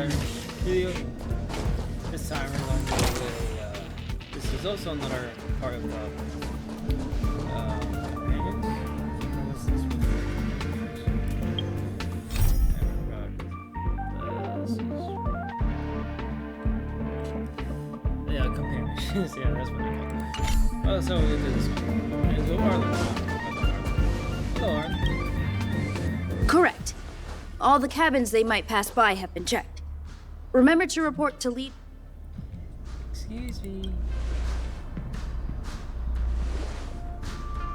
entire video. This time we're going to do this is also another part of companions. What's this one? Yeah, companions. Yeah, that's what they're called. Oh, so we'll do this one. And so Hello, Arlen. Correct. All the cabins they might pass by have been checked. Remember to report to lead. Excuse me.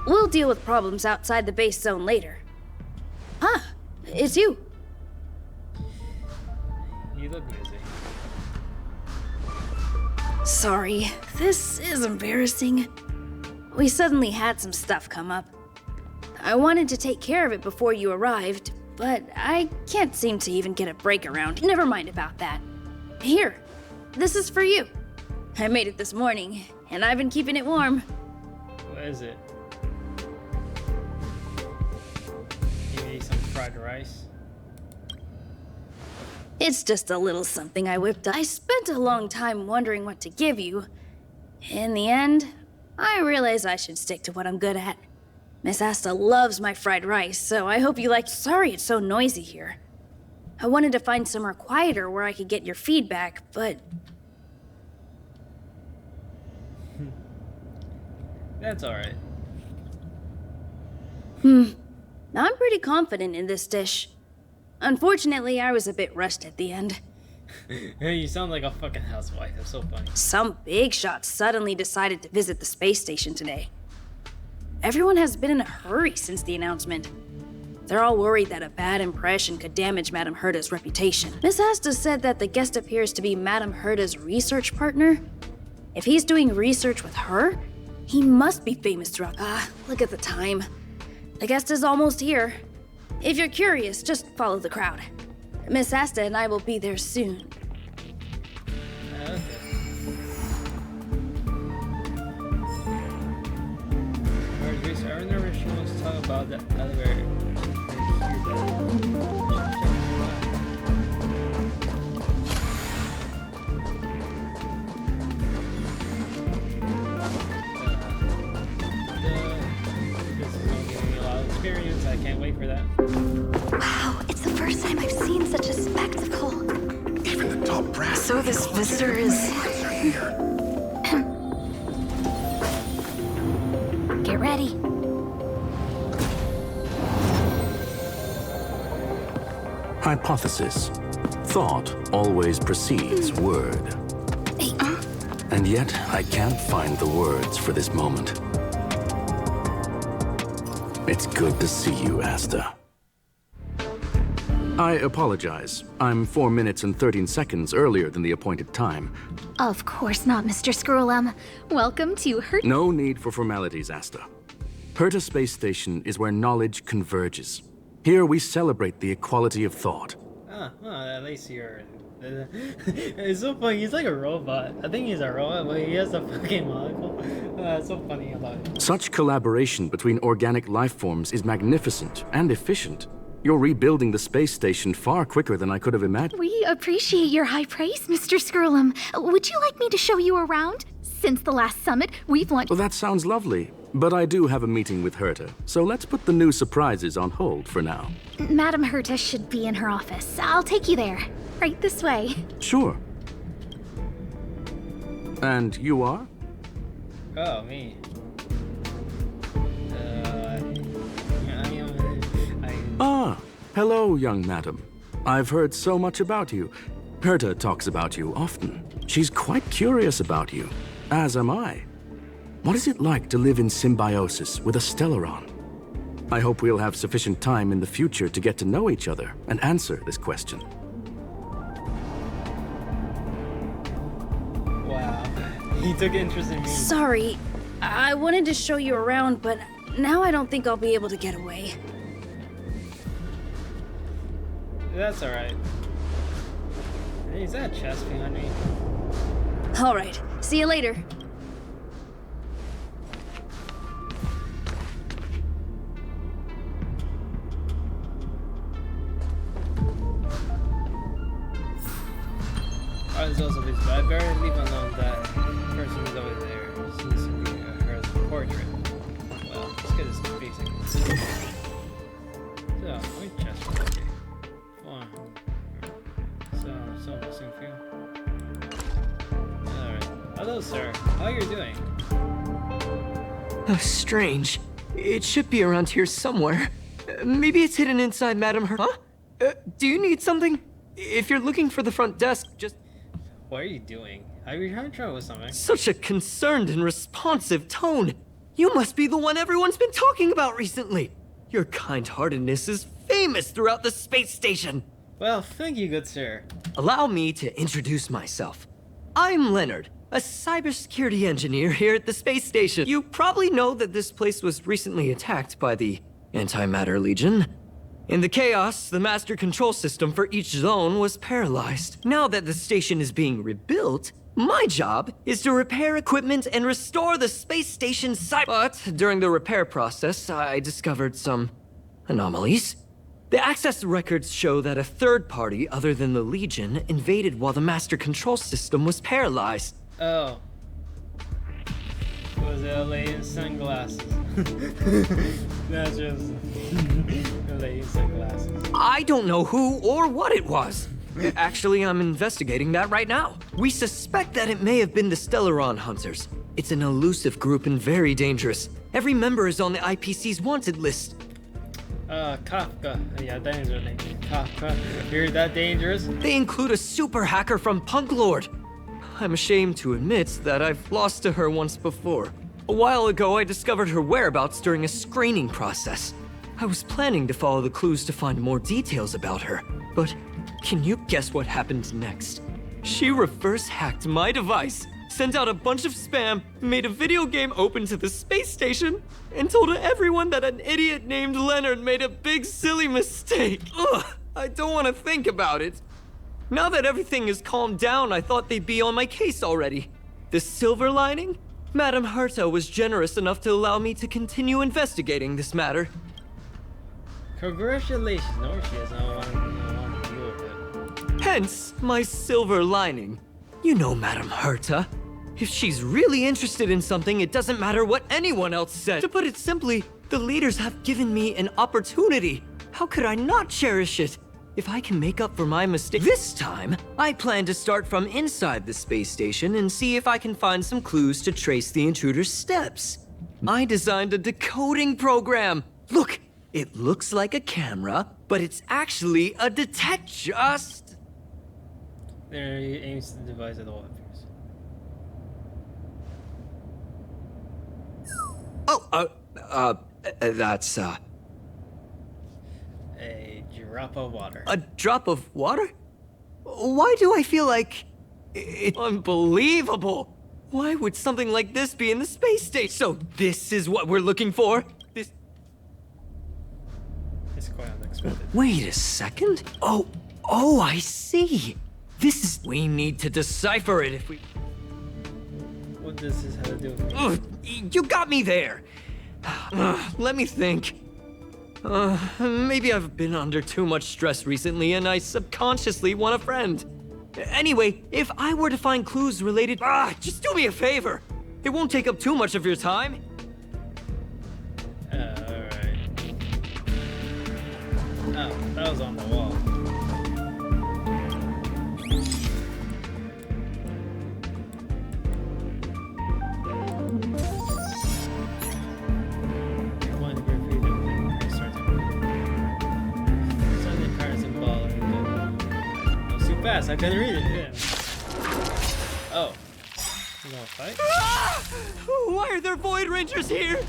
We'll deal with problems outside the base zone later. Huh, it's you. You look busy. Sorry, this is embarrassing. We suddenly had some stuff come up. I wanted to take care of it before you arrived, but I can't seem to even get a break around. Never mind about that. Here, this is for you. I made it this morning, and I've been keeping it warm. What is it? You ate some fried rice? It's just a little something I whipped up. I spent a long time wondering what to give you. In the end, I realized I should stick to what I'm good at. Miss Asta loves my fried rice, so I hope you like. Sorry it's so noisy here. I wanted to find somewhere quieter where I could get your feedback, but... That's alright. I'm pretty confident in this dish. Unfortunately, I was a bit rushed at the end. Hey, you sound like a fucking housewife. That's so funny. Some big shot suddenly decided to visit the space station today. Everyone has been in a hurry since the announcement. They're all worried that a bad impression could damage Madame Herda's reputation. Miss Asta said that the guest appears to be Madame Herda's research partner. If he's doing research with her, he must be famous throughout. Look at the time. The guest is almost here. If you're curious, just follow the crowd. Miss Asta and I will be there soon. Okay. I remember she wants to talk about the elevator. This is going to give me a lot of experience. I can't wait for that. Wow, it's the first time I've seen such a spectacle. Even the top brass. So this visitor is... Get ready. Hypothesis. Thought always precedes word. Hey, And yet, I can't find the words for this moment. It's good to see you, Asta. I apologize. I'm 4 minutes and 13 seconds earlier than the appointed time. Of course not, Mr. Scrollum. Welcome to her... No need for formalities, Asta. Herta Space Station is where knowledge converges. Here we celebrate the equality of thought. At least you're... It's so funny, he's like a robot. I think he's a robot, but he has a fucking monocle. It's so funny about it. Such collaboration between organic life forms is magnificent and efficient. You're rebuilding the space station far quicker than I could have imagined. We appreciate your high praise, Mr. Scrollum. Would you like me to show you around? Since the last summit, we've launched... Well, that sounds lovely, but I do have a meeting with Herta, so let's put the new surprises on hold for now. Madame Herta should be in her office. I'll take you there. Right this way. Sure. And you are? Oh, me. Ah, hello, young madam. I've heard so much about you. Herta talks about you often. She's quite curious about you, as am I. What is it like to live in symbiosis with a Stellaron? I hope we'll have sufficient time in the future to get to know each other and answer this question. Wow. He took interest in me. Sorry, I wanted to show you around, but now I don't think I'll be able to get away. That's alright. Hey, is that a chest behind me? All right, see you later. is also visible. I better leave alone that person who's over there. Seems to be her portrait. Well, let's get this basic. So, wait, chest. Okay. Fine. So missing few. Alright. Hello, sir. How are you doing? Strange. It should be around here somewhere. Maybe it's hidden inside Madam Her. Huh? Do you need something? If you're looking for the front desk, just... What are you doing? Are you having trouble with something? Such a concerned and responsive tone. You must be the one everyone's been talking about recently. Your kind-heartedness is famous throughout the space station. Well, thank you, good sir. Allow me to introduce myself. I'm Leonard, a cybersecurity engineer here at the space station. You probably know that this place was recently attacked by the Antimatter Legion. In the chaos, the master control system for each zone was paralyzed. Now that the station is being rebuilt, my job is to repair equipment and restore the space station's But during the repair process, I discovered some anomalies. The access records show that a third party other than the Legion invaded while the master control system was paralyzed. Oh. Was it a lady in sunglasses? That's just a lady in sunglasses. I don't know who or what it was. Actually, I'm investigating that right now. We suspect that it may have been the Stellaron Hunters. It's an elusive group and very dangerous. Every member is on the IPC's wanted list. Kafka. Yeah, that is her name. Kafka. You're that dangerous? They include a super hacker from Punk Lord. I'm ashamed to admit that I've lost to her once before. A while ago, I discovered her whereabouts during a screening process. I was planning to follow the clues to find more details about her, but can you guess what happened next? She reverse hacked my device, sent out a bunch of spam, made a video game open to the space station, and told everyone that an idiot named Leonard made a big silly mistake. Ugh, I don't want to think about it. Now that everything is calmed down, I thought they'd be on my case already. The silver lining? Madam Herta was generous enough to allow me to continue investigating this matter. Congratulations. No, she does not want to deal with it. Hence, my silver lining. You know Madam Herta. If she's really interested in something, it doesn't matter what anyone else said. To put it simply, the leaders have given me an opportunity. How could I not cherish it? If I can make up for my mistake this time, I plan to start from inside the space station and see if I can find some clues to trace the intruder's steps. I designed a decoding program. Look, it looks like a camera, but it's actually a just... There he aims the device at the wall. That's, A drop of water. a drop of water? Why do I feel like it's unbelievable? Why would something like this be in the space station? So this is what we're looking for? This... It's quite unexpected. Wait a second. Oh, I see. This is... We need to decipher it if we... What does this have to do with me? Ugh, you got me there. Let me think. Maybe I've been under too much stress recently and I subconsciously want a friend. Anyway, if I were to find clues related... just do me a favor. It won't take up too much of your time. Alright. Oh, that was on the wall. Fast, I couldn't read it. Yeah. Oh. You gonna fight? Why are there Void Rangers here?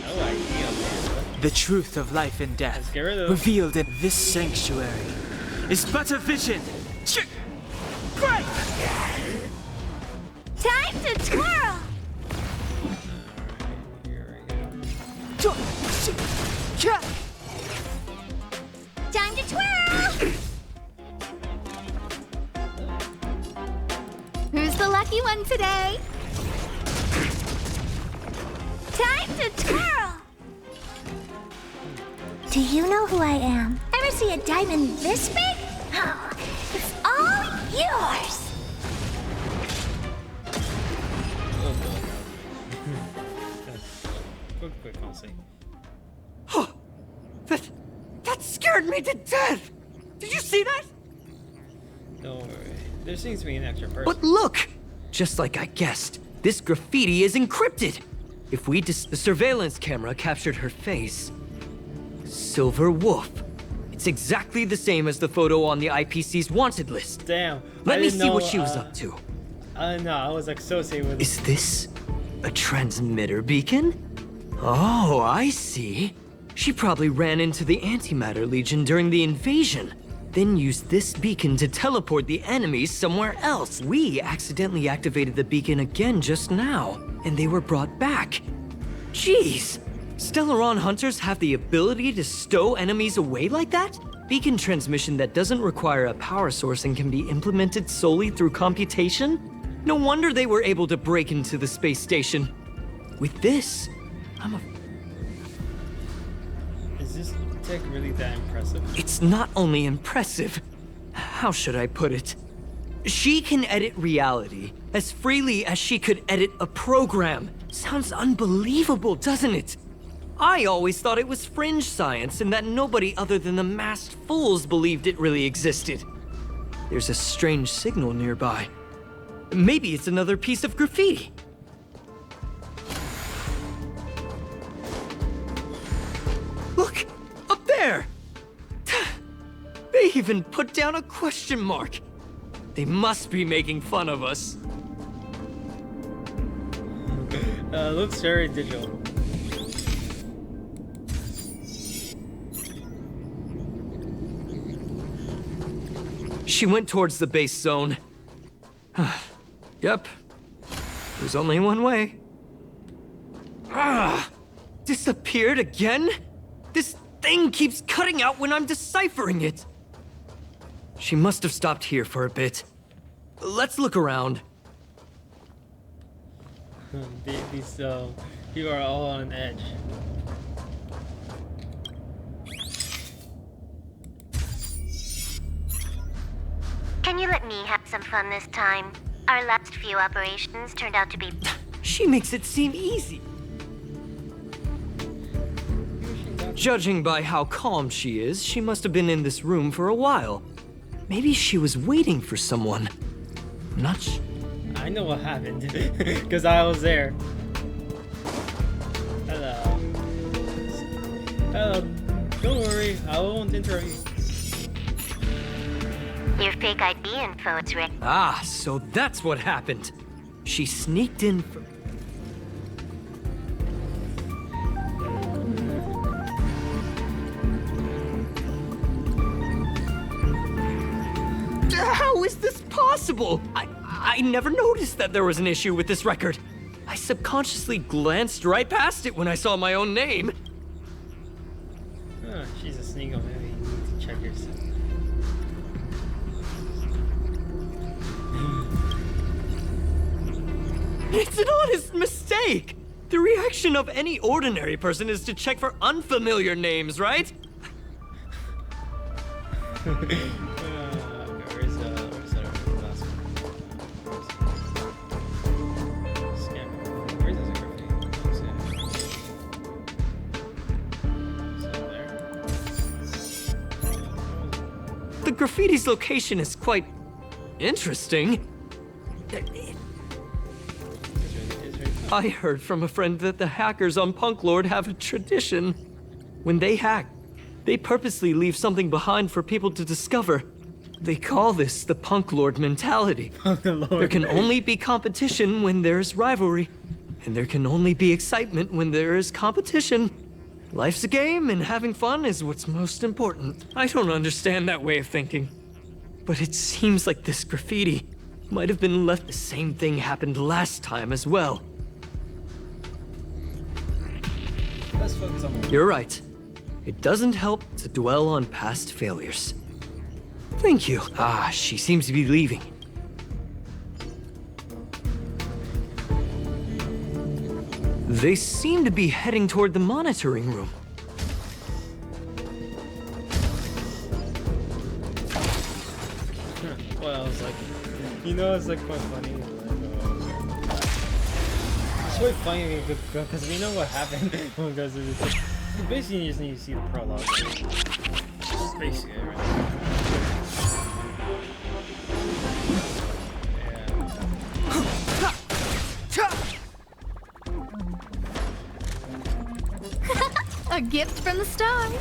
No idea, man. The truth of life and death, Let's get rid of them. revealed in this sanctuary, is but a vision. Break! Time to twirl! Here we go. Time to twirl! Who's the lucky one today? Time to twirl! Do you know who I am? Ever see a diamond this big? Oh, it's all yours! Quick, I'll say. That scared me to death! Did you see that? Don't worry. There seems to be an extra person. But look! Just like I guessed, this graffiti is encrypted. If the surveillance camera captured her face. Sliverwolf. It's exactly the same as the photo on the IPC's wanted list. Damn. Let me see what she was up to. No, I was associated with. Is this a transmitter beacon? Oh, I see. She probably ran into the Antimatter Legion during the invasion, then used this beacon to teleport the enemies somewhere else. We accidentally activated the beacon again just now, and they were brought back. Jeez! Stellaron hunters have the ability to stow enemies away like that? Beacon transmission that doesn't require a power source and can be implemented solely through computation? No wonder they were able to break into the space station. With this, Is this tech really that impressive? It's not only impressive. How should I put it? She can edit reality as freely as she could edit a program. Sounds unbelievable, doesn't it? I always thought it was fringe science and that nobody other than the masked fools believed it really existed. There's a strange signal nearby. Maybe it's another piece of graffiti. Look! Up there! They even put down a question mark. They must be making fun of us. Looks very digital. She went towards the base zone. Yep. There's only one way. Disappeared again? This thing keeps cutting out when I'm deciphering it. She must have stopped here for a bit. Let's look around. These people are all on edge. Can you let me have some fun this time? Our last few operations turned out to be... She makes it seem easy. Judging by how calm she is, she must have been in this room for a while. Maybe she was waiting for someone. I'm not sure. I know what happened, because I was there. Hello. Hello. Don't worry, I won't interrupt you. Your fake ID info is Rick. Ah, so that's what happened. She sneaked in for... How is this possible? I never noticed that there was an issue with this record. I subconsciously glanced right past it when I saw my own name. She's a sneak on. Maybe you need to check yourself. It's an honest mistake! The reaction of any ordinary person is to check for unfamiliar names, right? Okay, where's that last one? Scan. Where's this graffiti? The graffiti's location is quite interesting. I heard from a friend that the hackers on Punk Lord have a tradition. When they hack, they purposely leave something behind for people to discover. They call this the Punk Lord mentality. There can only be competition when there's rivalry, and there can only be excitement when there is competition. Life's a game, and having fun is what's most important. I don't understand that way of thinking, but it seems like this graffiti might have been left. The same thing happened last time as well. Let's focus on. You're right. It doesn't help to dwell on past failures. Thank you. Ah, she seems to be leaving. They seem to be heading toward the monitoring room. You know, it's like quite funny. It's quite funny because we know what happened when it goes to this. Basically, you just need to see the prologue. Just basically, right? A gift from the stars.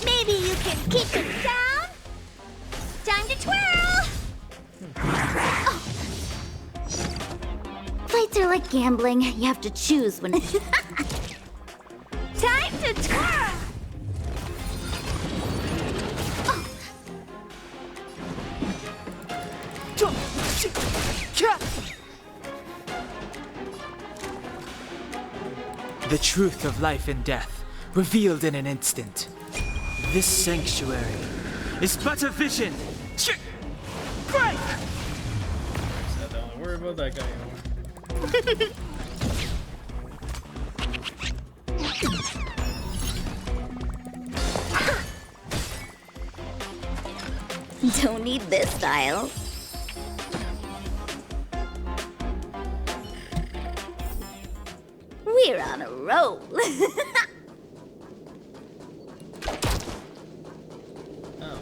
Maybe you can keep it down. Time to twirl. Oh. Fights are like gambling. You have to choose when. Time to twirl. The truth of life and death, revealed in an instant. This sanctuary is but a vision. Break! So don't worry about that guy anymore. Don't need this style. We're on a roll. Oh.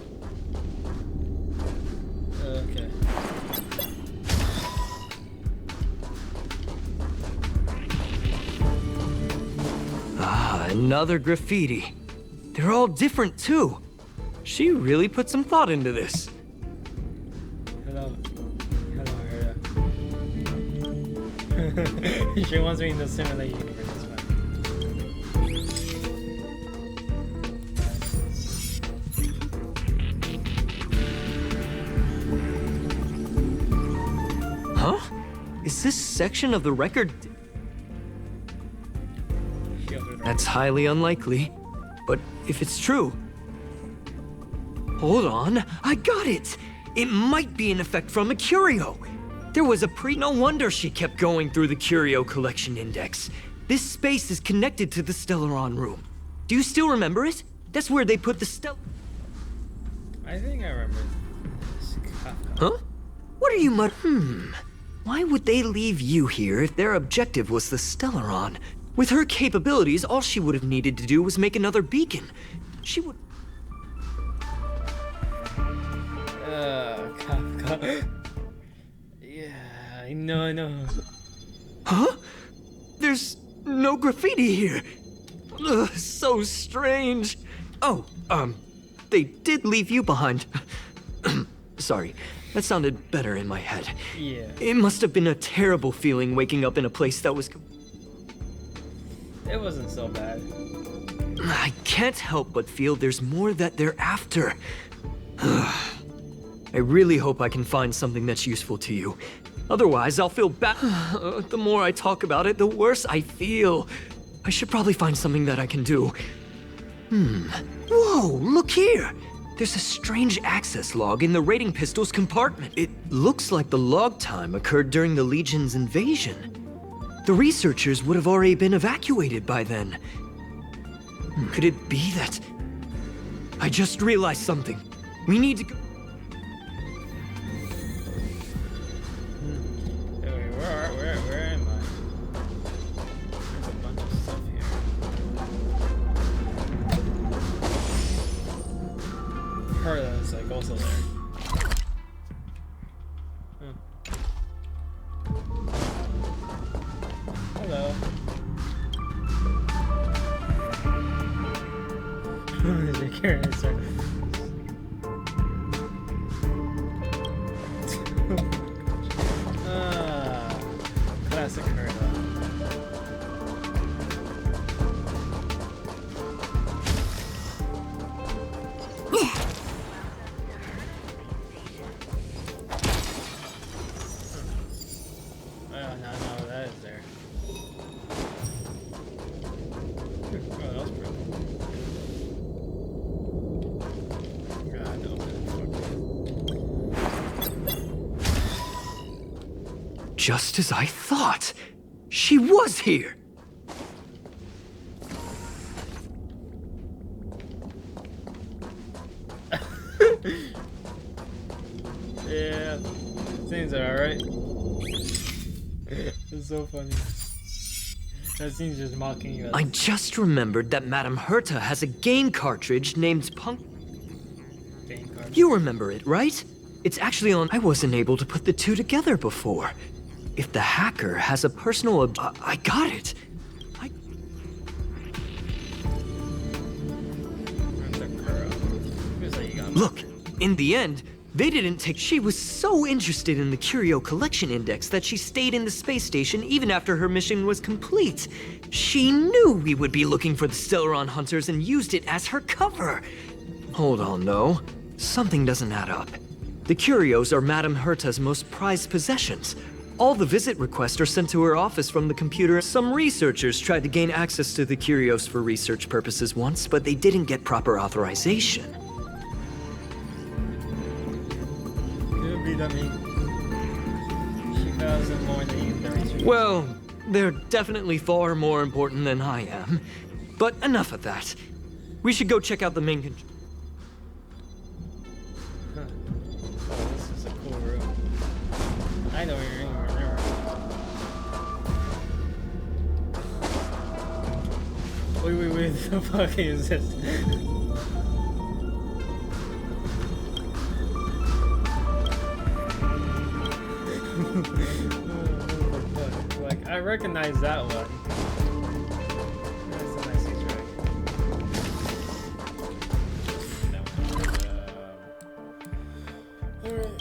Okay. Ah, another graffiti. They're all different too. She really put some thought into this. Hello. Hello, she wants me to simulate universe, man. Huh? Is this section of the record? That's highly unlikely. But if it's true... Hold on, I got it! It might be an effect from a curio. There was a no wonder she kept going through the curio collection index. This space is connected to the Stellaron room. Do you still remember it? That's where they put the I think I remember this. Huh? What are you Why would they leave you here if their objective was the Stellaron? With her capabilities, all she would have needed to do was make another beacon. She would... Kafka. Yeah, I know. Huh? There's no graffiti here. Ugh, so strange. Oh, they did leave you behind. Sorry, that sounded better in my head. Yeah. It must have been a terrible feeling waking up in a place that was... It wasn't so bad. I can't help but feel there's more that they're after. I really hope I can find something that's useful to you. Otherwise, I'll feel bad. The more I talk about it, the worse I feel. I should probably find something that I can do. Whoa, look here! There's a strange access log in the raiding pistol's compartment. It looks like the log time occurred during the Legion's invasion. The researchers would have already been evacuated by then. Could it be that... I just realized something. We need to go... Where am I? There's a bunch of stuff here. Her that's like also there. Hello. There's a carrot inside. Classic her. No, that is there. Oh, that was pretty cool. God, no. Just as I thought. She was here. Seems alright. It's so funny. That scene's just mocking you. I just remembered that Madame Herta has a game cartridge named Punk. Game card. You remember it, right? It's actually on. I wasn't able to put the two together before. If the hacker has a personal I got it. Look, in the end, they didn't take. She was so interested in the curio collection index that she stayed in the space station even after her mission was complete. She knew we would be looking for the Stellaron hunters and used it as her cover. Hold on, though. Something doesn't add up. The curios are Madame Herta's most prized possessions. All the visit requests are sent to her office from the computer. Some researchers tried to gain access to the curios for research purposes once, but they didn't get proper authorization. Could be that she found some more than the research. Well, they're definitely far more important than I am. But enough of that. We should go check out the main Oh, this is a cool room. I know you're in here. Wait, the fuck is this? Like, I recognize that one. That's a nice Easter egg. Alright,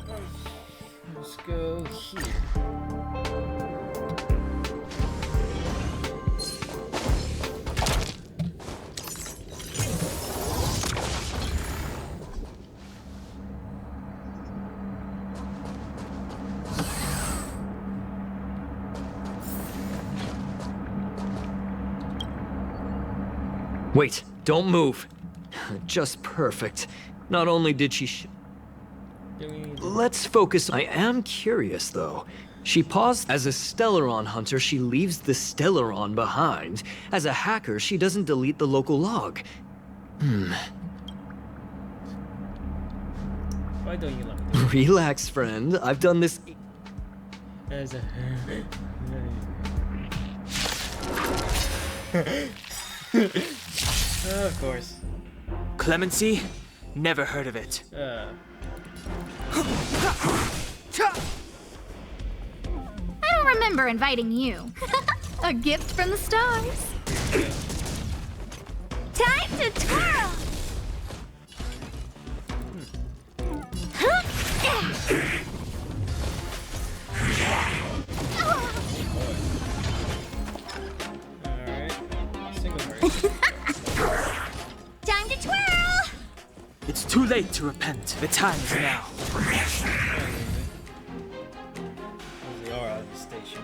let's go here. Wait, don't move. Just perfect. Not only did she Let's focus. I am curious, though. She paused. As a Stellaron hunter, she leaves the Stellaron behind. As a hacker, she doesn't delete the local log. Why don't you love me? Relax, friend. I've done this. As a... of course. Clemency? Never heard of it. I don't remember inviting you. A gift from the stars. Time to twirl! Alright. Single verse. Time to twirl! It's too late to repent. The time is now. We are at the station.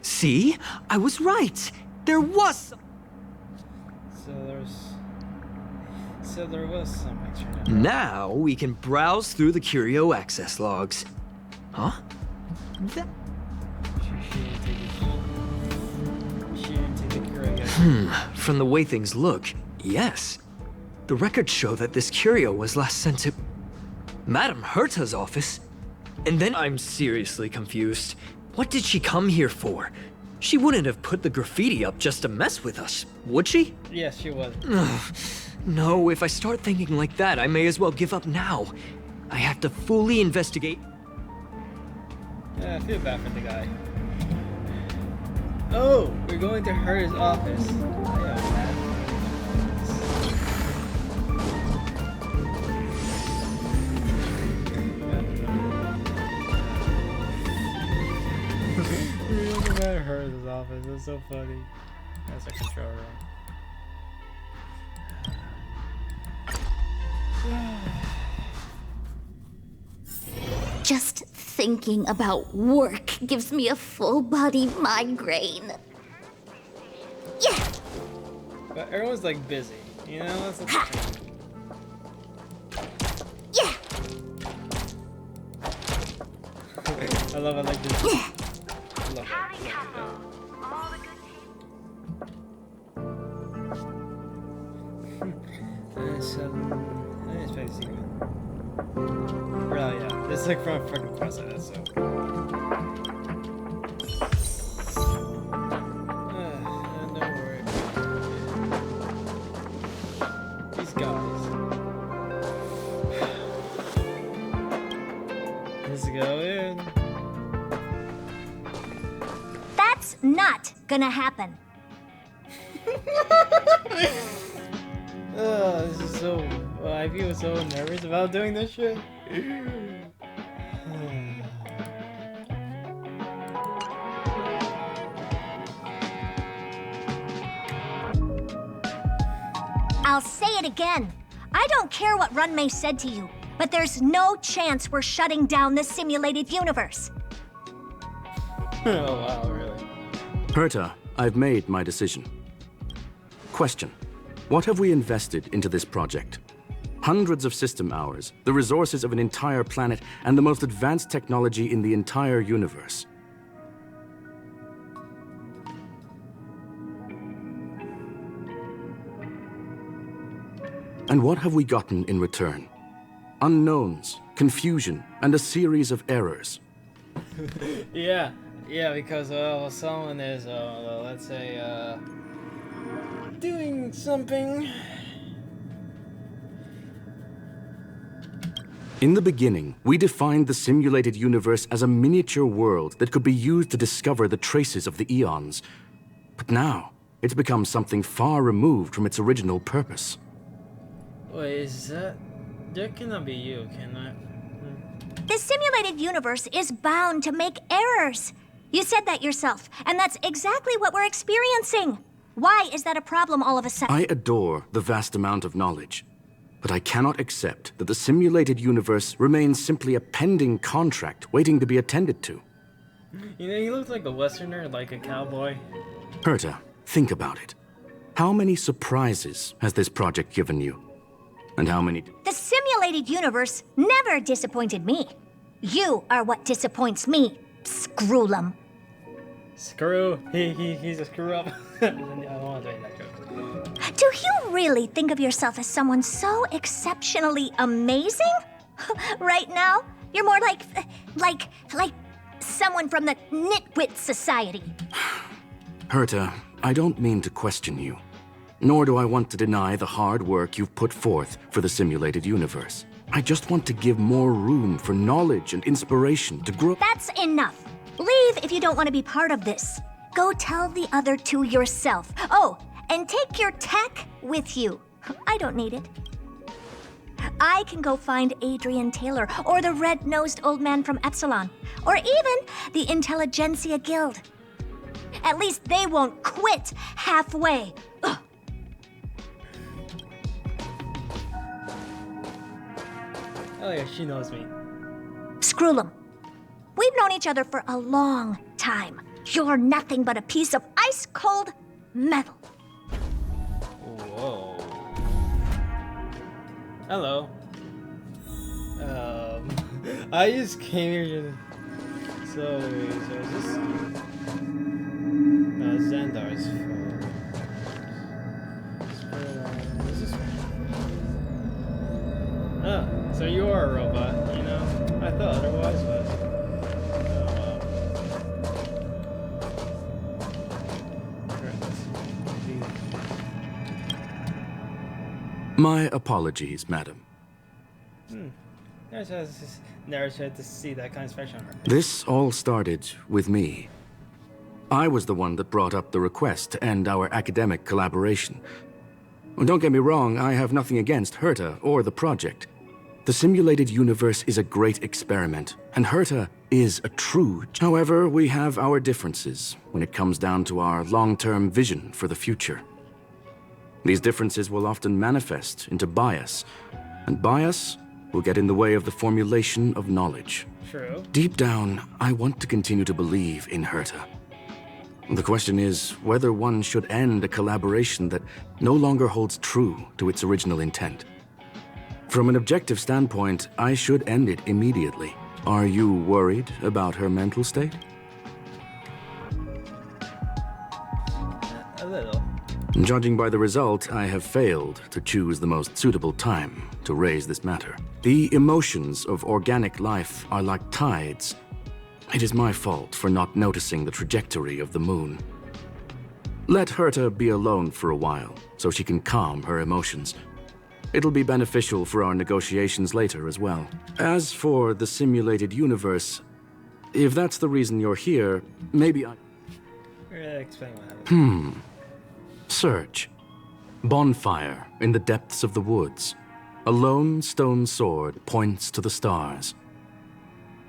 See? I was right. There was. So there was some extra. Now we can browse through the curio access logs. Huh? That... She didn't take the curio. From the way things look, yes. The records show that this curio was last sent to Madame Herta's office. And then I'm seriously confused. What did she come here for? She wouldn't have put the graffiti up just to mess with us, would she? Yes, she was. No, if I start thinking like that, I may as well give up now. I have to fully investigate. Yeah, I feel bad for the guy. Oh, we're going to her office. We're going to her office. That's so funny. That's a control room. Just thinking about work gives me a full-body migraine. Yeah! But everyone's like busy, you know? That's the thing. Yeah! I love it like this. I love it. I didn't expect to see him. Oh yeah, It's like from a fucking cross-eyed, so. Don't worry about it. These guys. Let's go in. That's not gonna happen. This is so. I feel so nervous about doing this shit. I'll say it again. I don't care what Runmei said to you, but there's no chance we're shutting down the simulated universe. Oh wow, really? Herta, I've made my decision. Question. What have we invested into this project? Hundreds of system hours, the resources of an entire planet, and the most advanced technology in the entire universe. And what have we gotten in return? Unknowns, confusion, and a series of errors. Yeah, because someone is, let's say, doing something. In the beginning, we defined the simulated universe as a miniature world that could be used to discover the traces of the eons. But now, it's become something far removed from its original purpose. Wait, is that? That cannot be you, can I? The simulated universe is bound to make errors. You said that yourself, and that's exactly what we're experiencing. Why is that a problem all of a sudden? I adore the vast amount of knowledge, but I cannot accept that the simulated universe remains simply a pending contract waiting to be attended to. You know, he looks like a Westerner, like a cowboy. Herta, think about it. How many surprises has this project given you? And how many... The simulated universe never disappointed me. You are what disappoints me, Screwlum. Screw. He's a screw up. I don't want to make that joke. Do you really think of yourself as someone so exceptionally amazing? Right now, you're more like someone from the Nitwit Society. Herta, I don't mean to question you. Nor do I want to deny the hard work you've put forth for the simulated universe. I just want to give more room for knowledge and inspiration to grow. That's enough. Leave if you don't want to be part of this. Go tell the other two yourself. Oh, and take your tech with you. I don't need it. I can go find Adrian Taylor or the red-nosed old man from Epsilon, or even the Intelligentsia Guild. At least they won't quit halfway. Ugh. Oh yeah, she knows me. Screwlum. We've known each other for a long time. You're nothing but a piece of ice-cold metal. Whoa. Hello. I just came here to... So is this... Xandar's fault. Is this... Oh, so you are a robot, you know? I thought otherwise, but... My apologies, madam. Never tried to see that kind of expression on her. This all started with me. I was the one that brought up the request to end our academic collaboration. Well, don't get me wrong, I have nothing against Herta or the project. The simulated universe is a great experiment, and Herta is a true... However, we have our differences when it comes down to our long-term vision for the future. These differences will often manifest into bias, and bias will get in the way of the formulation of knowledge. True. Deep down, I want to continue to believe in Herta. The question is whether one should end a collaboration that no longer holds true to its original intent. From an objective standpoint, I should end it immediately. Are you worried about her mental state? A little. Judging by the result, I have failed to choose the most suitable time to raise this matter. The emotions of organic life are like tides. It is my fault for not noticing the trajectory of the moon. Let Herta be alone for a while, so she can calm her emotions. It'll be beneficial for our negotiations later as well. As for the simulated universe, if that's the reason you're here, maybe I... Explain what happened. Search. Bonfire in the depths of the woods. A lone stone sword points to the stars.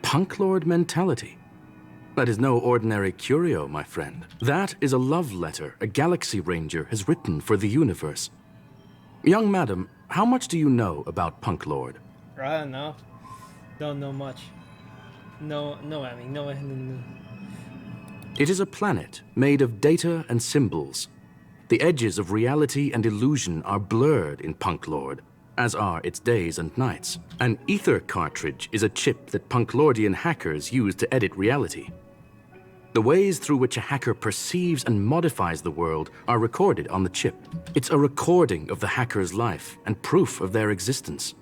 Punk Lord mentality. That is no ordinary curio, my friend. That is a love letter a Galaxy Ranger has written for the universe. Young madam, how much do you know about Punk Lord? I don't know. Don't know much. No. It is a planet made of data and symbols. The edges of reality and illusion are blurred in Punk Lord, as are its days and nights. An ether cartridge is a chip that Punk Lordian hackers use to edit reality. The ways through which a hacker perceives and modifies the world are recorded on the chip. It's a recording of the hacker's life and proof of their existence.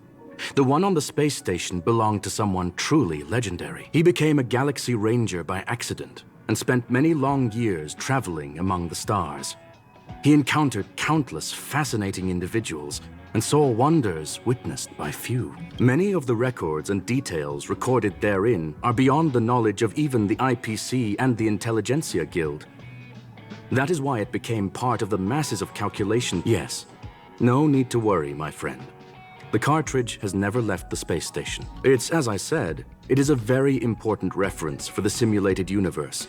The one on the space station belonged to someone truly legendary. He became a Galaxy Ranger by accident and spent many long years traveling among the stars. He encountered countless fascinating individuals and saw wonders witnessed by few. Many of the records and details recorded therein are beyond the knowledge of even the IPC and the Intelligentsia Guild. That is why it became part of the masses of calculation. Yes, no need to worry, my friend. The cartridge has never left the space station. It's, as I said, it is a very important reference for the simulated universe.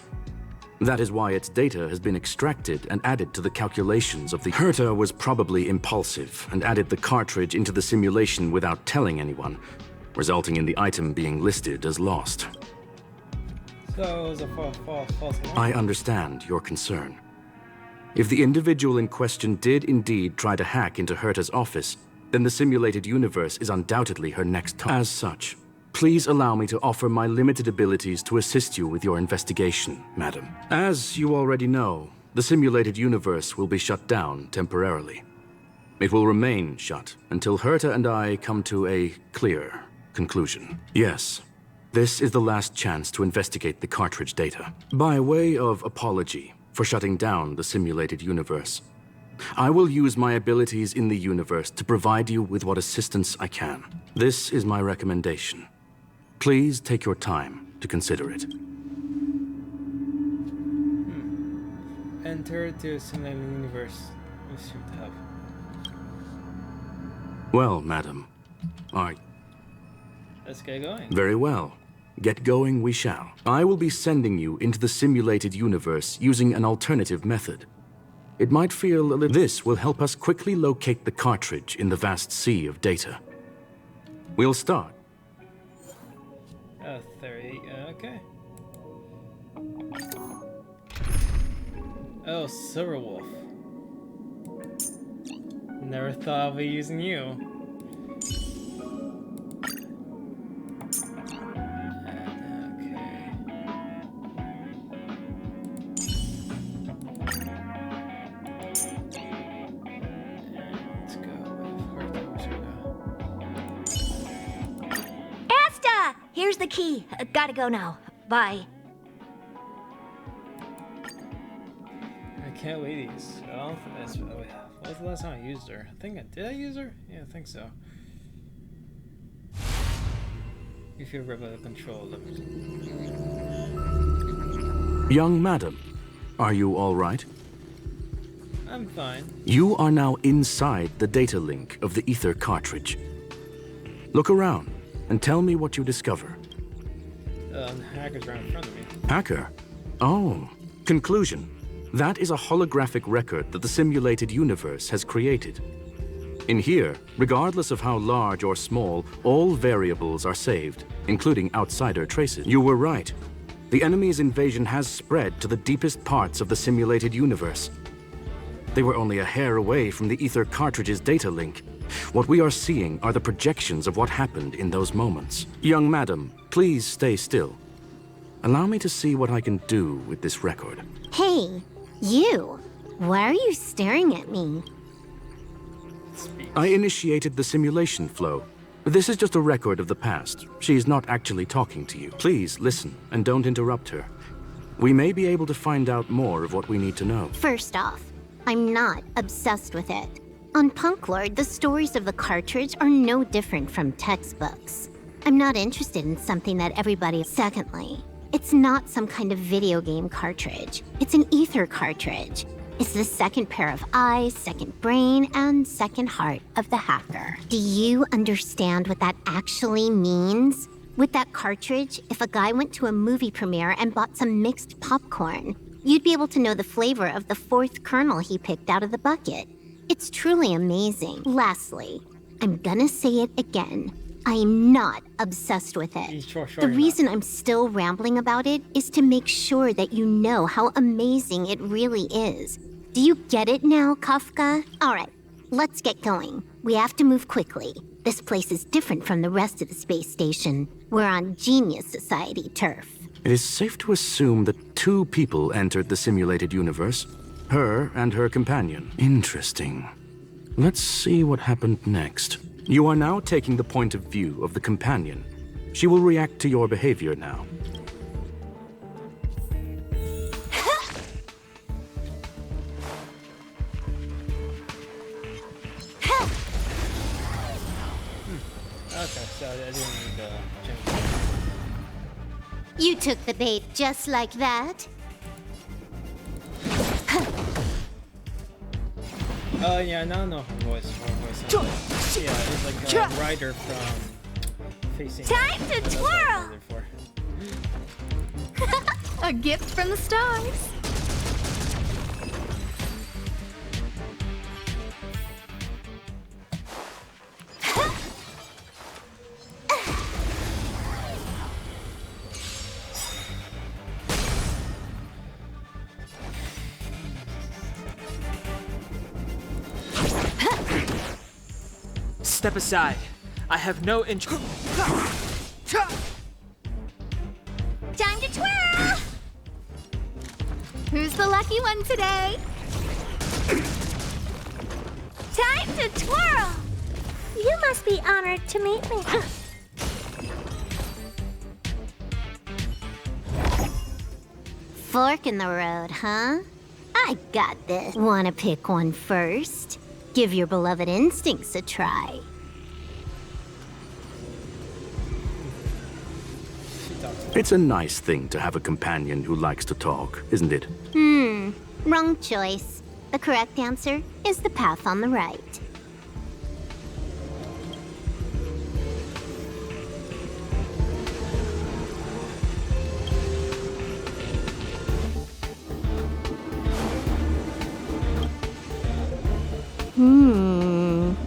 That is why its data has been extracted and added to the calculations of the... Herta was probably impulsive and added the cartridge into the simulation without telling anyone, resulting in the item being listed as lost. So it was a false alarm. I understand your concern. If the individual in question did indeed try to hack into Herta's office, then the simulated universe is undoubtedly her next target. As such, please allow me to offer my limited abilities to assist you with your investigation, madam. As you already know, the simulated universe will be shut down temporarily. It will remain shut until Herta and I come to a clear conclusion. Yes, this is the last chance to investigate the cartridge data. By way of apology for shutting down the simulated universe, I will use my abilities in the universe to provide you with what assistance I can. This is my recommendation. Please take your time to consider it. Enter to simulated universe. We should have. Well, madam, Let's get going. very well. Get going we shall. I will be sending you into the simulated universe using an alternative method. It might feel a little... This will help us quickly locate the cartridge in the vast sea of data. We'll start. 30, okay. Oh, Sliverwolf. Never thought I'd be using you. Here's the key. Gotta go now. Bye. I can't wait these. I don't think that's... Oh, yeah. What was the last time I used her? Did I use her? Yeah, I think so. If you're able to control them. Young madam, are you all right? I'm fine. You are now inside the data link of the ether cartridge. Look around and tell me what you discover. Hacker's right in front of me. Hacker? Oh. Conclusion. That is a holographic record that the simulated universe has created. In here, regardless of how large or small, all variables are saved, including outsider traces. You were right. The enemy's invasion has spread to the deepest parts of the simulated universe. They were only a hair away from the ether cartridge's data link. What we are seeing are the projections of what happened in those moments. Young madam, please stay still. Allow me to see what I can do with this record. Hey, you. Why are you staring at me? I initiated the simulation flow. This is just a record of the past. She's not actually talking to you. Please listen and don't interrupt her. We may be able to find out more of what we need to know. First off, I'm not obsessed with it. On Punklord, the stories of the cartridge are no different from textbooks. I'm not interested in something that everybody... Secondly, it's not some kind of video game cartridge. It's an ether cartridge. It's the second pair of eyes, second brain, and second heart of the hacker. Do you understand what that actually means? With that cartridge, if a guy went to a movie premiere and bought some mixed popcorn, you'd be able to know the flavor of the fourth kernel he picked out of the bucket. It's truly amazing. Lastly, I'm gonna say it again. I'm not obsessed with it. Sure, The reason I'm still rambling about it is to make sure that you know how amazing it really is. Do you get it now, Kafka? Alright, let's get going. We have to move quickly. This place is different from the rest of the space station. We're on Genius Society turf. It is safe to assume that 2 people entered the simulated universe. Her and her companion. Interesting. Let's see what happened next. You are now taking the point of view of the companion. She will react to your behavior now. Okay, so I didn't need to change. You took the bait just like that? Yeah, now I know her voice. Yeah, it's like a rider from Facing. Time to That's what I twirl! heard it for. A gift from the stars. Step aside. I have no interest. Time to twirl! Who's the lucky one today? Time to twirl! You must be honored to meet me. Fork in the road, huh? I got this. Wanna pick one first? Give your beloved instincts a try. It's a nice thing to have a companion who likes to talk, isn't it? Wrong choice. The correct answer is the path on the right.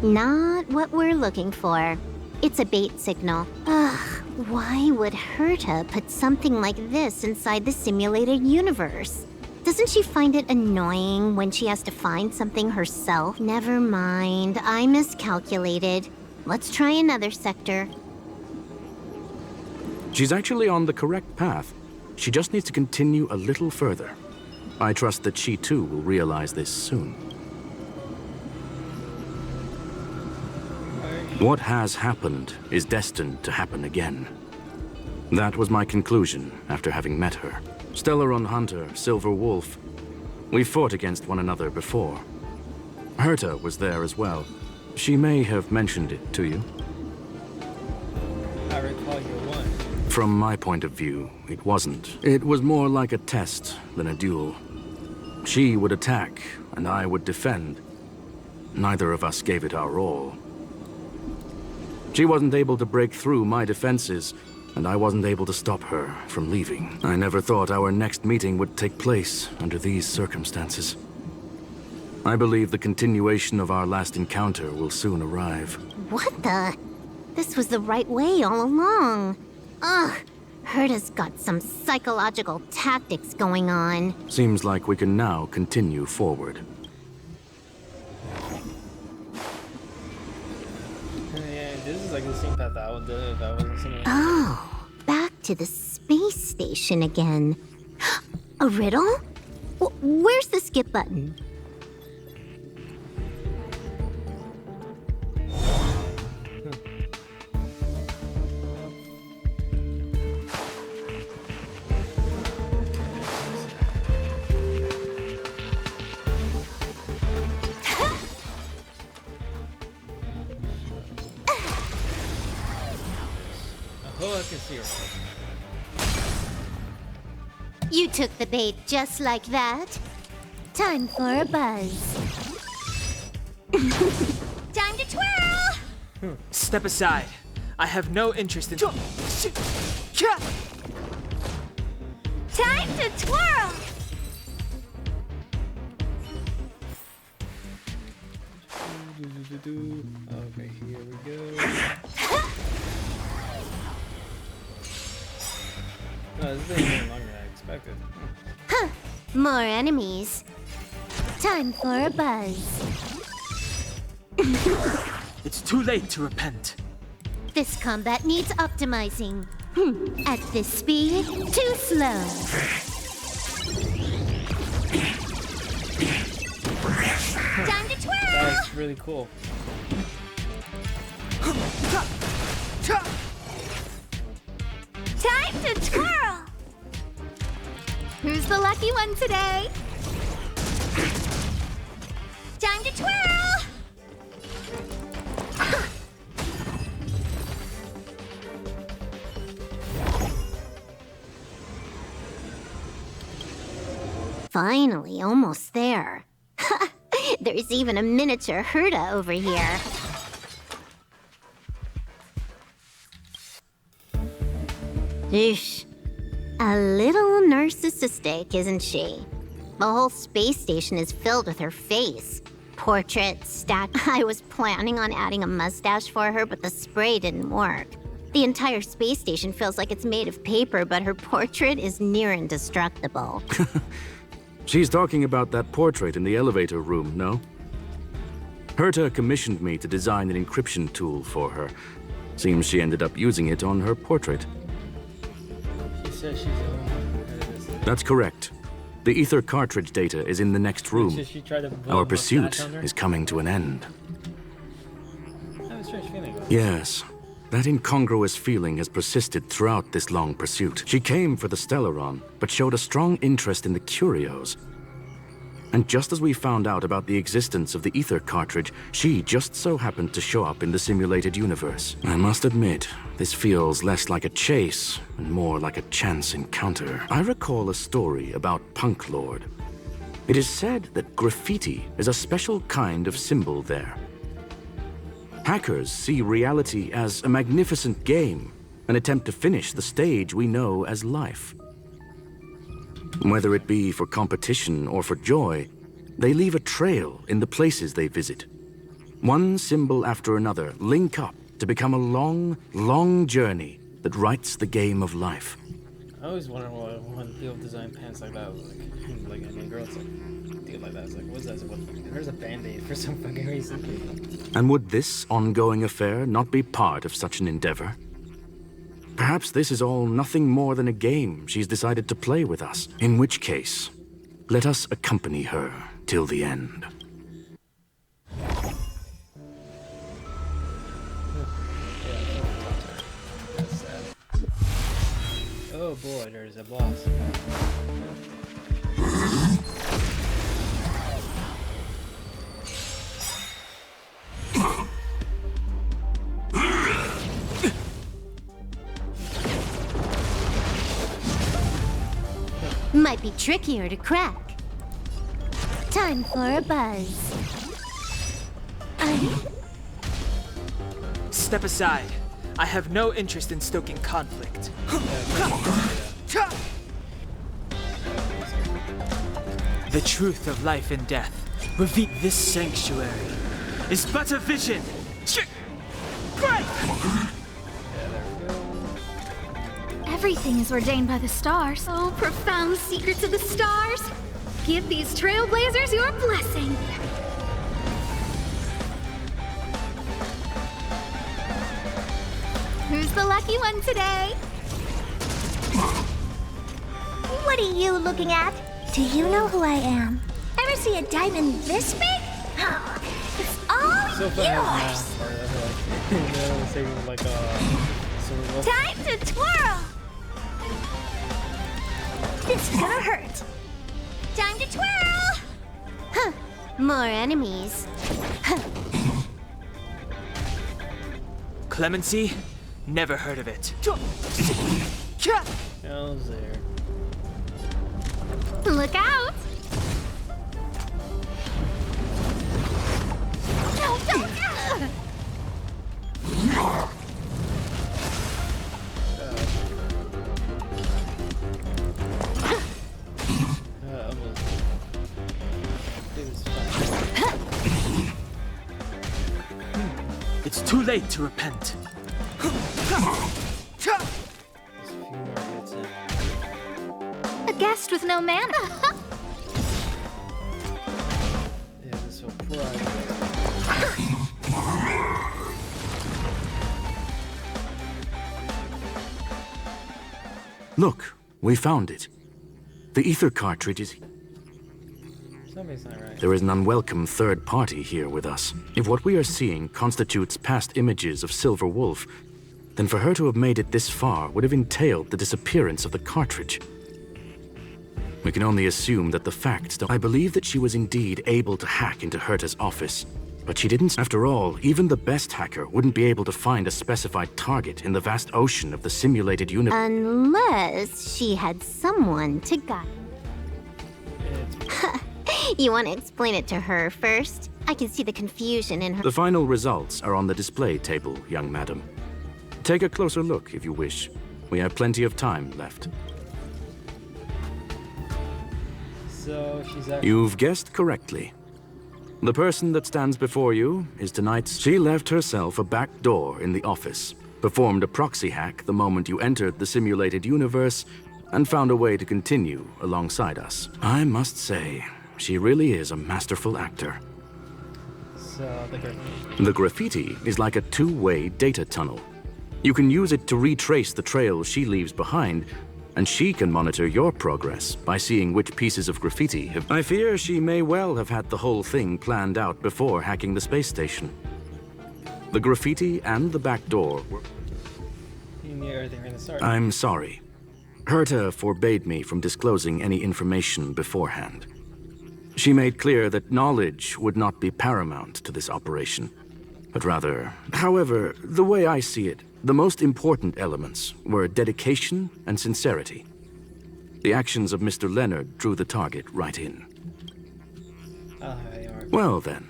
Not what we're looking for. It's a bait signal. Ugh, why would Herta put something like this inside the simulated universe? Doesn't she find it annoying when she has to find something herself? Never mind, I miscalculated. Let's try another sector. She's actually on the correct path. She just needs to continue a little further. I trust that she too will realize this soon. What has happened is destined to happen again. That was my conclusion after having met her. Stellaron Hunter, Sliverwolf. We fought against one another before. Herta was there as well. She may have mentioned it to you. I recall you won. From my point of view, it wasn't. It was more like a test than a duel. She would attack, and I would defend. Neither of us gave it our all. She wasn't able to break through my defenses, and I wasn't able to stop her from leaving. I never thought our next meeting would take place under these circumstances. I believe the continuation of our last encounter will soon arrive. What the? This was the right way all along. Ugh, Herta's got some psychological tactics going on. Seems like we can now continue forward. Yeah, this is like the same path I would do if I wasn't something. Oh, back to the space station again. A riddle? Where's the skip button? Zero. You took the bait just like that. Time for a buzz. Time to twirl! Step aside. I have no interest in. Time to twirl! Okay, here we go. No, this is even longer than I expected. Huh. More enemies. Time for a buzz. It's too late to repent. This combat needs optimizing. At this speed, too slow. Time to twirl! That was really cool. Time to twirl! Who's the lucky one today? Time to twirl! Finally, almost there. There's even a miniature Herta over here. Eesh. A little narcissistic, isn't she? The whole space station is filled with her face. Portraits, I was planning on adding a mustache for her, but the spray didn't work. The entire space station feels like it's made of paper, but her portrait is near indestructible. She's talking about that portrait in the elevator room, no? Herta commissioned me to design an encryption tool for her. Seems she ended up using it on her portrait. She says she's the only one. That's correct. The ether cartridge data is in the next room. Should she try to blow Our a pursuit mustache on her? is coming to an end. I have a strange feeling about it. Yes, that incongruous feeling has persisted throughout this long pursuit. She came for the Stellaron, but showed a strong interest in the curios. And just as we found out about the existence of the ether cartridge, she just so happened to show up in the simulated universe. I must admit, this feels less like a chase and more like a chance encounter. I recall a story about Punk Lord. It is said that graffiti is a special kind of symbol there. Hackers see reality as a magnificent game and attempt to finish the stage we know as life. Whether it be for competition or for joy, they leave a trail in the places they visit. One symbol after another link up to become a long, long journey that writes the game of life. I always wonder why when people design pants like that, like I mean, girls like do it like that. It's like, what's that? There's a band-aid for some fucking reason. And would this ongoing affair not be part of such an endeavor? Perhaps this is all nothing more than a game she's decided to play with us. In which case, let us accompany her till the end. That's sad. Oh boy, there's a boss. Might be trickier to crack. Time for a buzz. Step aside. I have no interest in stoking conflict. The truth of life and death. Reveal this sanctuary is but a vision. Great! Everything is ordained by the stars. Oh, profound secrets of the stars. Give these trailblazers your blessing. Who's the lucky one today? What are you looking at? Do you know who I am? Ever see a diamond this big? Oh, it's all So fun yours. Like Sliverwolf. Time to twirl. This is gonna hurt. Time to twirl. Huh. More enemies. Clemency, Never heard of it. Hell's there. Look out! No, don't! It's too late to repent. A guest with no mana. Yeah, this is so private. Look, we found it. The ether cartridge is... Something's not right. There is an unwelcome third party here with us. If what we are seeing constitutes past images of Sliverwolf, then for her to have made it this far would have entailed the disappearance of the cartridge. We can only assume that the facts don't... I believe that she was indeed able to hack into Herta's office, but she didn't... After all, even the best hacker wouldn't be able to find a specified target in the vast ocean of the simulated universe. Unless she had someone to guide. You want to explain it to her first? I can see the confusion in her. The final results are on the display table, young madam. Take a closer look if you wish. We have plenty of time left. So she's actually... You've guessed correctly. The person that stands before you is tonight's... She left herself a back door in the office, performed a proxy hack the moment you entered the simulated universe, and found a way to continue alongside us. I must say, she really is a masterful actor. So The graffiti is like a two-way data tunnel. You can use it to retrace the trail she leaves behind, and she can monitor your progress by seeing which pieces of graffiti have... I fear she may well have had the whole thing planned out before hacking the space station. The graffiti and the back door were... You knew everything from the start. I'm sorry. Herta forbade me from disclosing any information beforehand. She made clear that knowledge would not be paramount to this operation, but rather... However, the way I see it, the most important elements were dedication and sincerity. The actions of Mr. Leonard drew the target right in. Well then,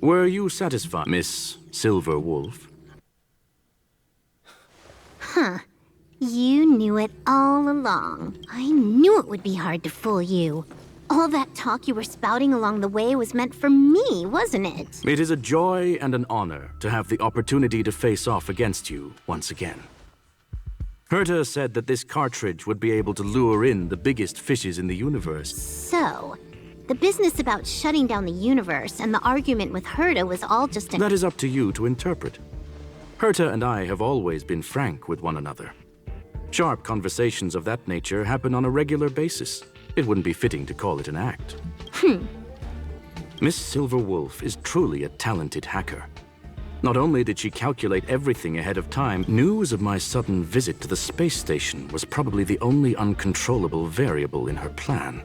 were you satisfied, Miss Silverwolf? Huh. You knew it all along. I knew it would be hard to fool you. All that talk you were spouting along the way was meant for me, wasn't it? It is a joy and an honor to have the opportunity to face off against you once again. Herta said that this cartridge would be able to lure in the biggest fishes in the universe. So, the business about shutting down the universe and the argument with Herta was all just That is up to you to interpret. Herta and I have always been frank with one another. Sharp conversations of that nature happen on a regular basis. It wouldn't be fitting to call it an act. Miss Silverwolf is truly a talented hacker. Not only did she calculate everything ahead of time, news of my sudden visit to the space station was probably the only uncontrollable variable in her plan.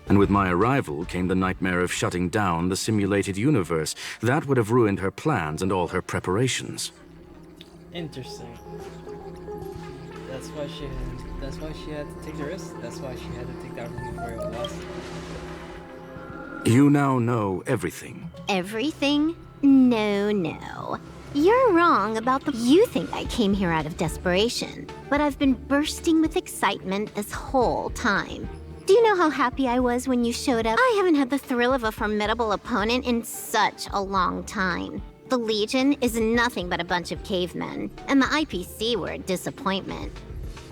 And with my arrival came the nightmare of shutting down the simulated universe. That would have ruined her plans and all her preparations. Interesting. That's why she had to take the risk. That's why she had to take that risk before it was lost. You now know everything. Everything? No. You're wrong about the... You think I came here out of desperation, but I've been bursting with excitement this whole time. Do you know how happy I was when you showed up? I haven't had the thrill of a formidable opponent in such a long time. The Legion is nothing but a bunch of cavemen, and the IPC were a disappointment.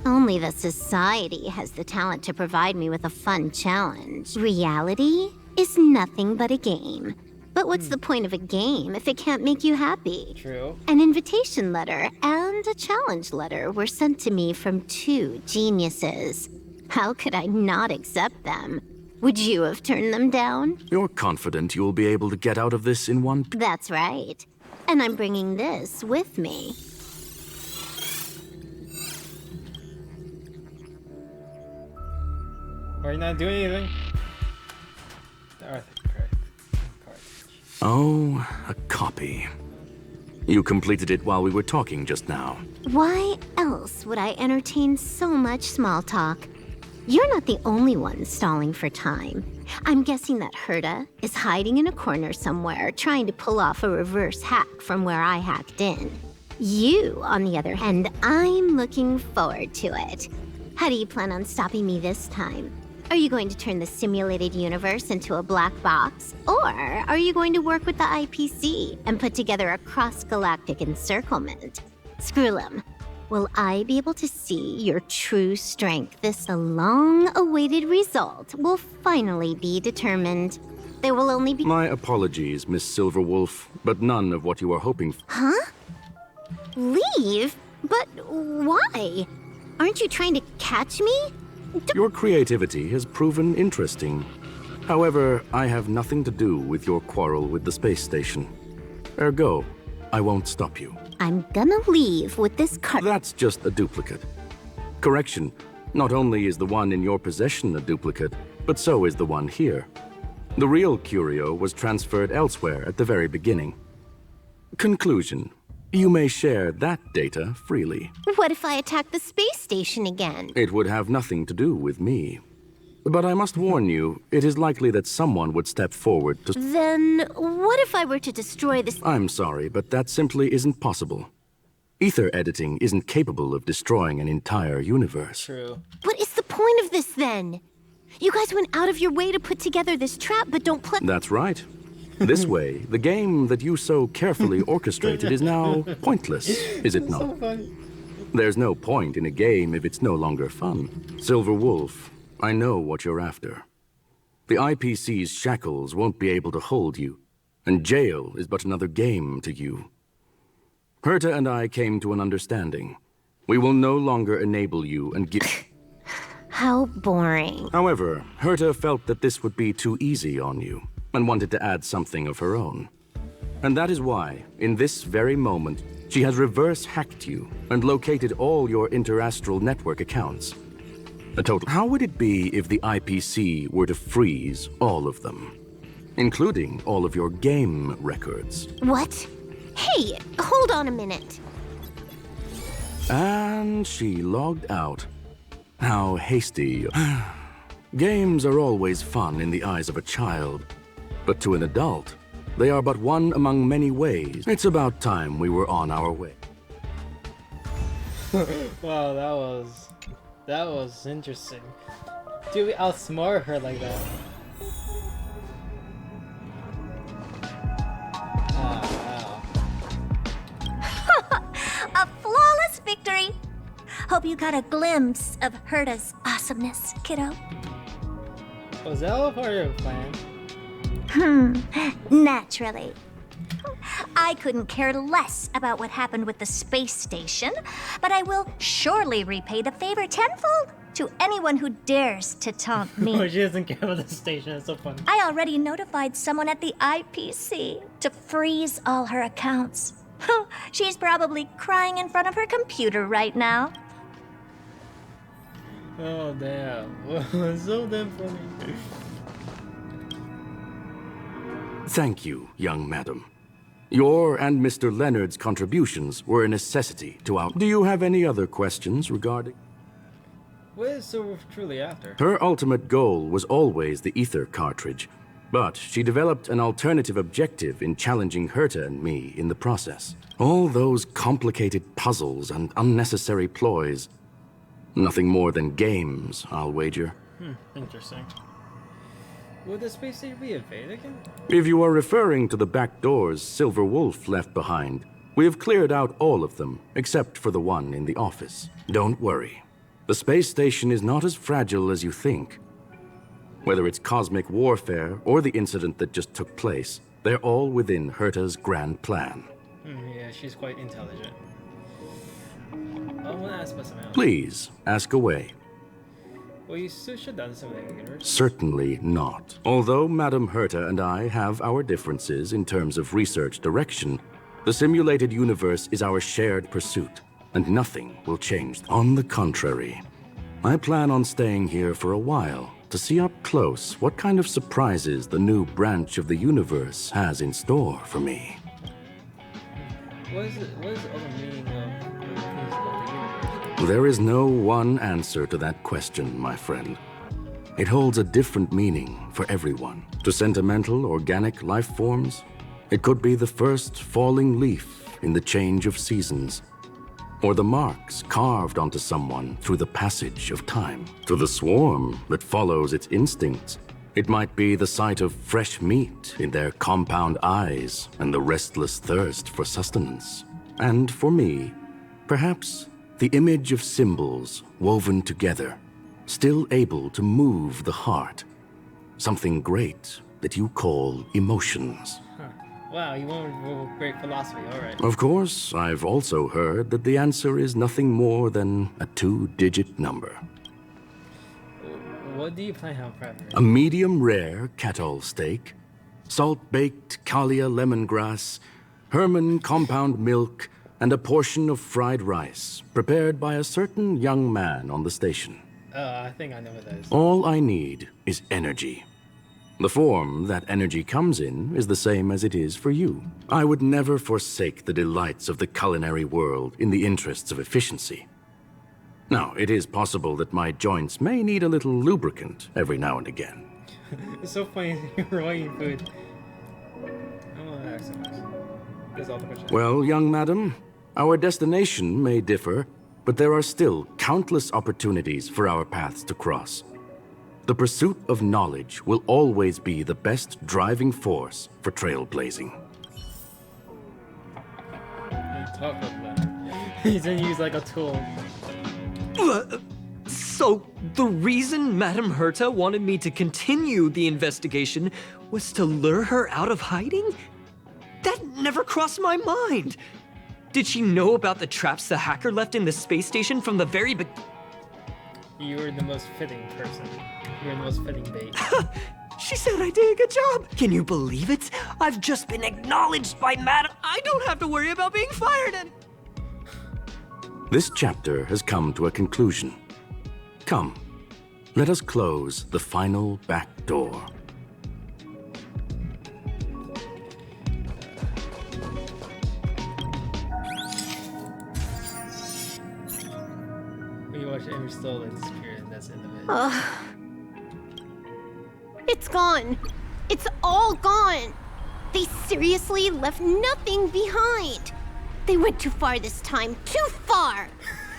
Only the Society has the talent to provide me with a fun challenge. Reality is nothing but a game. But what's the point of a game if it can't make you happy? True. An invitation letter and a challenge letter were sent to me from two geniuses. How could I not accept them? Would you have turned them down? You're confident you'll be able to get out of this in one... That's right. And I'm bringing this with me. Are you not doing anything? The Arthur cartridge. Oh, a copy. You completed it while we were talking just now. Why else would I entertain so much small talk? You're not the only one stalling for time. I'm guessing that Herta is hiding in a corner somewhere, trying to pull off a reverse hack from where I hacked in. You, on the other hand, I'm looking forward to it. How do you plan on stopping me this time? Are you going to turn the simulated universe into a black box? Or are you going to work with the IPC and put together a cross-galactic encirclement? Screwlum, will I be able to see your true strength? This long-awaited result will finally be determined. There will only be— My apologies, Miss Silverwolf, but none of what you are hoping for. Huh? Leave? But why? Aren't you trying to catch me? Your creativity has proven interesting. However, I have nothing to do with your quarrel with the space station. Ergo, I won't stop you. I'm gonna leave with this card. That's just a duplicate. Correction, not only is the one in your possession a duplicate, but so is the one here. The real curio was transferred elsewhere at the very beginning. Conclusion. You may share that data freely. What if I attack the space station again? It would have nothing to do with me. But I must warn you, it is likely that someone would step forward to— Then what if I were to destroy this— I'm sorry, but that simply isn't possible. Ether editing isn't capable of destroying an entire universe. True. What is the point of this then? You guys went out of your way to put together this trap, but don't play— That's right. This way, the game that you so carefully orchestrated is now pointless, is it not? So funny. There's no point in a game if it's no longer fun. Silverwolf, I know what you're after. The IPC's shackles won't be able to hold you, and jail is but another game to you. Herta and I came to an understanding. We will no longer enable you and give— How boring. However, Herta felt that this would be too easy on you, and wanted to add something of her own. And that is why, in this very moment, she has reverse-hacked you and located all your interastral network accounts. A total— How would it be if the IPC were to freeze all of them, including all of your game records? What? Hey, hold on a minute. And she logged out. How hasty. Games are always fun in the eyes of a child. But to an adult, they are but one among many ways. It's about time we were on our way. Wow, that was interesting. Dude, we outsmart her like that. Wow. A flawless victory! Hope you got a glimpse of Herta's awesomeness, kiddo. Was that all part of your plan? Naturally. I couldn't care less about what happened with the space station, but I will surely repay the favor tenfold to anyone who dares to taunt Oh, me. she doesn't care about the station. It's so funny. I already notified someone at the IPC to freeze all her accounts. She's probably crying in front of her computer right now. Oh damn. So damn funny. Thank you, young madam. Your and Mr. Leonard's contributions were a necessity to our— Do you have any other questions regarding— What is so truly after? Her ultimate goal was always the ether cartridge, but she developed an alternative objective in challenging Herta and me in the process. All those complicated puzzles and unnecessary ploys. Nothing more than games, I'll wager. Interesting. Will the space station be invaded again? If you are referring to the back doors Silverwolf left behind, we have cleared out all of them, except for the one in the office. Don't worry. The space station is not as fragile as you think. Whether it's cosmic warfare or the incident that just took place, they're all within Herta's grand plan. Yeah, she's quite intelligent. I want to ask about something else. Please, ask away. Well, you still should have done something in the universe. Certainly not. Although Madame Herta and I have our differences in terms of research direction, the simulated universe is our shared pursuit, and nothing will change. On the contrary, I plan on staying here for a while to see up close what kind of surprises the new branch of the universe has in store for me. What is it? What is the other meaning of the universe? There is no one answer to that question, my friend. It holds a different meaning for everyone. To sentimental, organic life forms, it could be the first falling leaf in the change of seasons, or the marks carved onto someone through the passage of time. To the swarm that follows its instincts, it might be the sight of fresh meat in their compound eyes and the restless thirst for sustenance. And for me, perhaps the image of symbols woven together, still able to move the heart. Something great that you call emotions. Huh. Wow, you went with great philosophy, alright. Of course, I've also heard that the answer is nothing more than a 2-digit number. What do you plan on prepping? A medium rare kettle steak, salt-baked Kalia lemongrass, Herman compound milk, and a portion of fried rice, prepared by a certain young man on the station. I think I know what that is. All I need is energy. The form that energy comes in is the same as it is for you. I would never forsake the delights of the culinary world in the interests of efficiency. Now, it is possible that my joints may need a little lubricant every now and again. It's so funny you're eating food. I want to ask so much. That's all the question. Well, young madam, our destination may differ, but there are still countless opportunities for our paths to cross. The pursuit of knowledge will always be the best driving force for trailblazing. Talk about that. He's gonna use like a tool. So, the reason Madame Herta wanted me to continue the investigation was to lure her out of hiding? That never crossed my mind. Did she know about the traps the hacker left in the space station from the very beginning? You're the most fitting person. You're the most fitting bait. She said I did a good job. Can you believe it? I've just been acknowledged by Madame. I don't have to worry about being fired and... This chapter has come to a conclusion. Come, let us close the final back door. When you watch Emery Stoll like disappear, and that's the end of it. It's gone. It's all gone. They seriously left nothing behind. They went too far this time. Too far.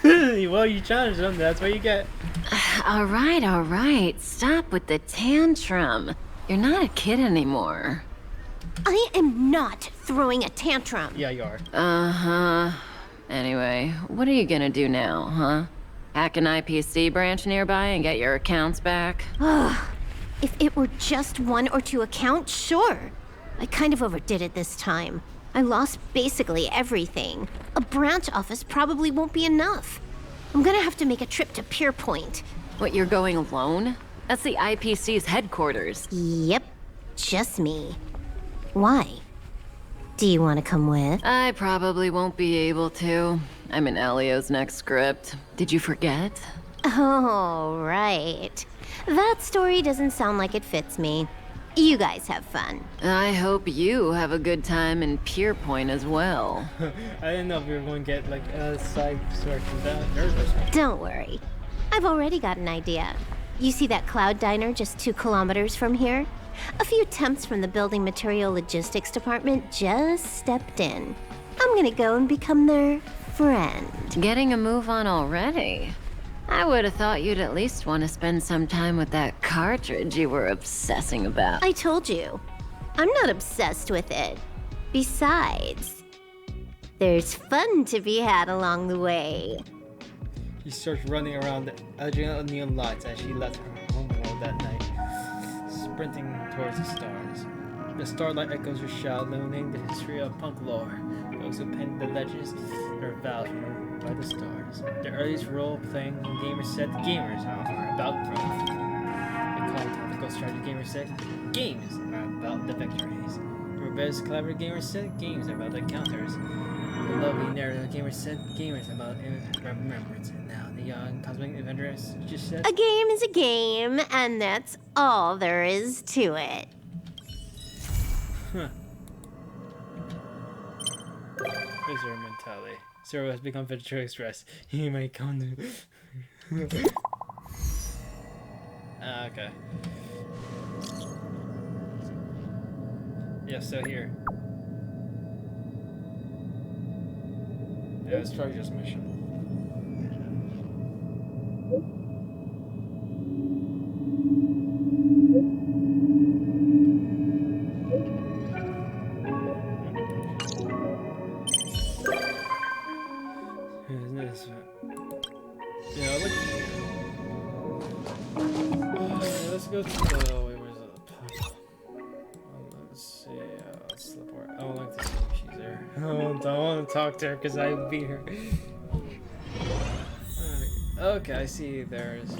Well, you challenged them. That's what you get. All right. Stop with the tantrum. You're not a kid anymore. I am not throwing a tantrum. Yeah, you are. Uh-huh. Anyway, what are you gonna do now, huh? Hack an IPC branch nearby and get your accounts back? If it were just 1 or 2 accounts, sure. I kind of overdid it this time. I lost basically everything. A branch office probably won't be enough. I'm gonna have to make a trip to Pier Point. What, you're going alone? That's the IPC's headquarters. Yep, just me. Why? Do you want to come with? I probably won't be able to. I'm in Elio's next script. Did you forget? Oh, right. That story doesn't sound like it fits me. You guys have fun. I hope you have a good time in Pier Point as well. I didn't know if we were going to get like a side story from that. Don't worry. I've already got an idea. You see that cloud diner just 2 kilometers from here? A few temps from the building material logistics department just stepped in. I'm gonna go and become their friend. Getting a move on already? I would have thought you'd at least want to spend some time with that cartridge you were obsessing about. I told you, I'm not obsessed with it. Besides, there's fun to be had along the way. He starts running around the adrenaline lights as she left her homeworld that night, sprinting towards the stars. The starlight echoes her shout, illuminating the history of punk lore. Those who penned the legends are vouched by the stars. The earliest role-playing gamer set gamers are about growth. The call tactical strategy gamer set games are about the victories. The rebellious collaborative gamer set games are about the counters. The lovely narrative gamer set gamers about remembrance. And now the young cosmic adventurers just said A game is a game, and that's all there is to it. Huh. Visitor mentality. Zero has become Ventura Express. He may come to. Okay. Yeah, so here. Yeah, it's probably just mission. Isn't this? Yeah, I like. Let's go to the. Wait, where's the? Let's see. Let's teleport. I would like to see if she's there. I don't want to talk to her because I beat her. Okay, I see. There she is.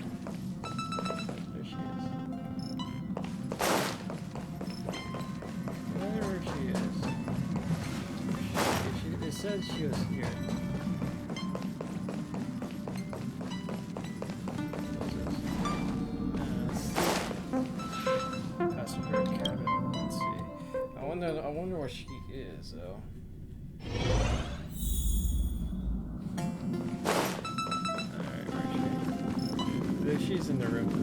Wherever she is. It said she was here. Passenger cabin. Let's see. I wonder where she is though. Alright, where is she? She's in the room then.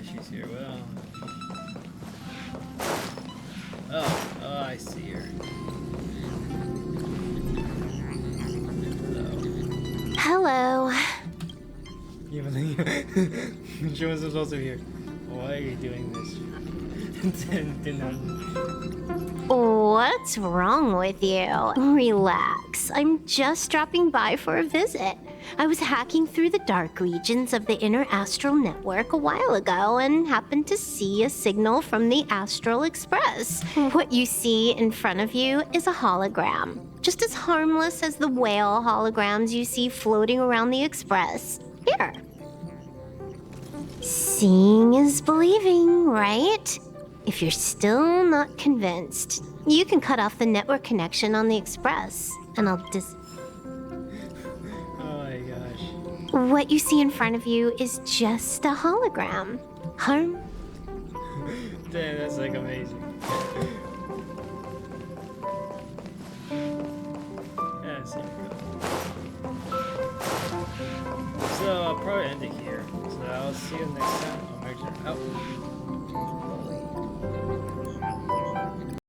She's here. Well, oh, I see her. Hello. Even she wasn't supposed to be here. Why are you doing this? What's wrong with you? Relax. I'm just dropping by for a visit. I was hacking through the dark regions of the inner astral network a while ago and happened to see a signal from the Astral Express. What you see in front of you is a hologram, just as harmless as the whale holograms you see floating around the Express. Here. Seeing is believing, right? If you're still not convinced, you can cut off the network connection on the Express, and I'll What you see in front of you is just a hologram. Damn, that's like amazing. Yeah, so I'll probably end it here. So I'll see you next time. I'll make sure. Oh.